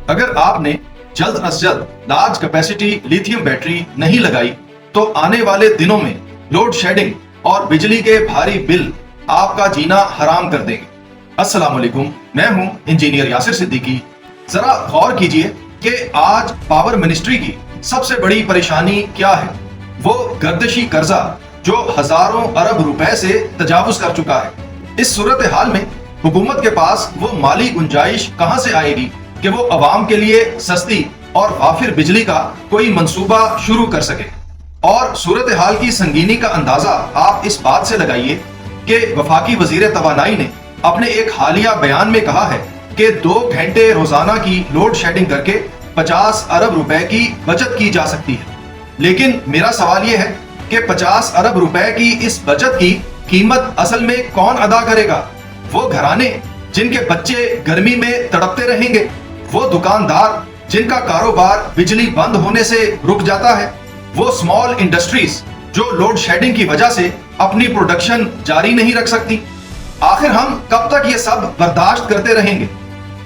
اگر آپ نے جلد از جلد لارج کیپیسٹی لیتھیم بیٹری نہیں لگائی تو آنے والے دنوں میں لوڈ شیڈنگ اور بجلی کے بھاری بل آپ کا جینا حرام کر دیں گے۔ السلام علیکم، میں ہوں انجینئر یاسر صدیقی۔ ذرا غور کیجئے کہ آج پاور منسٹری کی سب سے بڑی پریشانی کیا ہے۔ وہ گردشی قرضہ جو ہزاروں ارب روپے سے تجاوز کر چکا ہے۔ اس صورتحال میں حکومت کے پاس وہ مالی گنجائش کہاں سے آئے گی کہ وہ عوام کے لیے سستی اور وافر بجلی کا کوئی منصوبہ شروع کر سکے؟ اور صورتحال کی سنگینی کا اندازہ آپ اس بات سے لگائیے کہ وفاقی وزیر توانائی نے اپنے ایک حالیہ بیان میں کہا ہے کہ 2 گھنٹے روزانہ کی لوڈ شیڈنگ کر کے 50 ارب روپے کی بچت کی جا سکتی ہے۔ لیکن میرا سوال یہ ہے کہ 50 ارب روپے کی اس بچت کی قیمت اصل میں کون ادا کرے گا؟ وہ گھرانے جن کے بچے گرمی میں تڑپتے رہیں گے، وہ دکاندار جن کا کاروبار بجلی بند ہونے سے رک جاتا ہے، وہ اسمال انڈسٹریز جو لوڈ شیڈنگ کی وجہ سے اپنی پروڈکشن جاری نہیں رکھ سکتی۔ آخر ہم کب تک یہ سب برداشت کرتے رہیں گے؟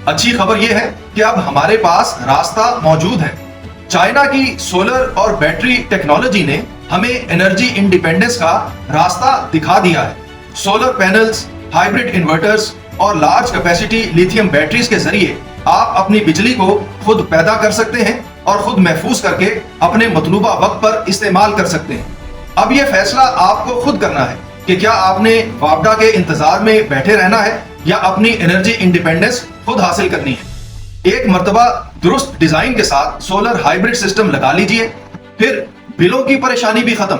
اچھی خبر یہ ہے کہ اب ہمارے پاس راستہ موجود ہے۔ چائنا کی سولر اور بیٹری ٹیکنالوجی نے ہمیں انرجی انڈیپینڈنس کا راستہ دکھا دیا ہے۔ سولر پینلز، ہائبرڈ انورٹرز اور لارج کیپیسٹی لیتھیم بیٹریز کے ذریعے آپ اپنی بجلی کو خود پیدا کر سکتے ہیں اور خود محفوظ کر کے اپنے مطلوبہ وقت پر استعمال کر سکتے ہیں۔ اب یہ فیصلہ آپ کو خود کرنا ہے کہ کیا آپ نے وابڈا کے انتظار میں بیٹھے رہنا ہے یا اپنی انرجی انڈیپینڈنس خود حاصل کرنی ہے۔ ایک مرتبہ درست ڈیزائن کے ساتھ سولر ہائبرڈ سسٹم لگا لیجئے، پھر بلوں کی پریشانی بھی ختم،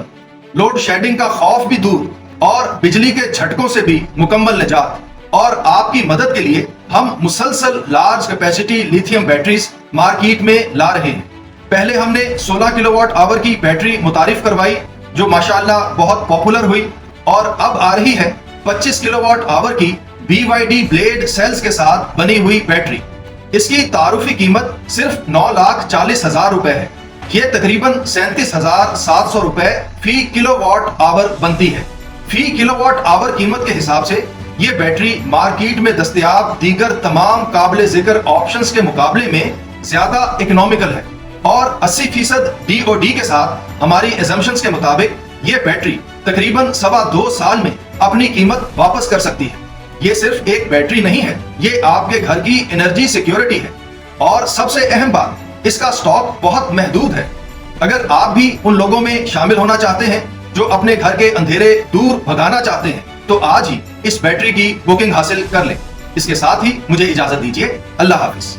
لوڈ شیڈنگ کا خوف بھی دور اور بجلی کے جھٹکوں سے بھی مکمل نجات۔ اور آپ کی مدد کے لیے ہم مسلسل large capacity lithium batteries market میں لا رہے ہیں۔ پہلے ہم نے 16 کلو واٹ آور کی بیٹری متعارف کروائی جو ماشاءاللہ بہت پاپولر ہوئی، اور اب آ رہی ہے 25 کلو واٹ آور کی BYD بلیڈ سیلز کے ساتھ بنی ہوئی بیٹری۔ اس کی تعارفی قیمت صرف 9,40,000 روپے ہے۔ یہ تقریباً 37,700 روپے فی کلو واٹ آور بنتی ہے۔ فی کلو واٹ آور قیمت کے حساب سے یہ بیٹری مارکیٹ میں دستیاب دیگر تمام قابل ذکر آپشنز کے مقابلے میں زیادہ اکنامیکل ہے، اور 80% DOD کے ساتھ ہماری ایزمپشنز کے مطابق یہ بیٹری تقریباً 2.25 سال میں اپنی قیمت واپس کر سکتی ہے۔ یہ صرف ایک بیٹری نہیں ہے، یہ آپ کے گھر کی انرجی سیکیورٹی ہے، اور سب سے اہم بات، اس کا سٹاک بہت محدود ہے۔ اگر آپ بھی ان لوگوں میں شامل ہونا چاہتے ہیں جو اپنے گھر کے اندھیرے دور بھگانا چاہتے ہیں تو آج ہی اس بیٹری کی بکنگ حاصل کر لیں۔ اس کے ساتھ ہی مجھے اجازت دیجیے۔ اللہ حافظ۔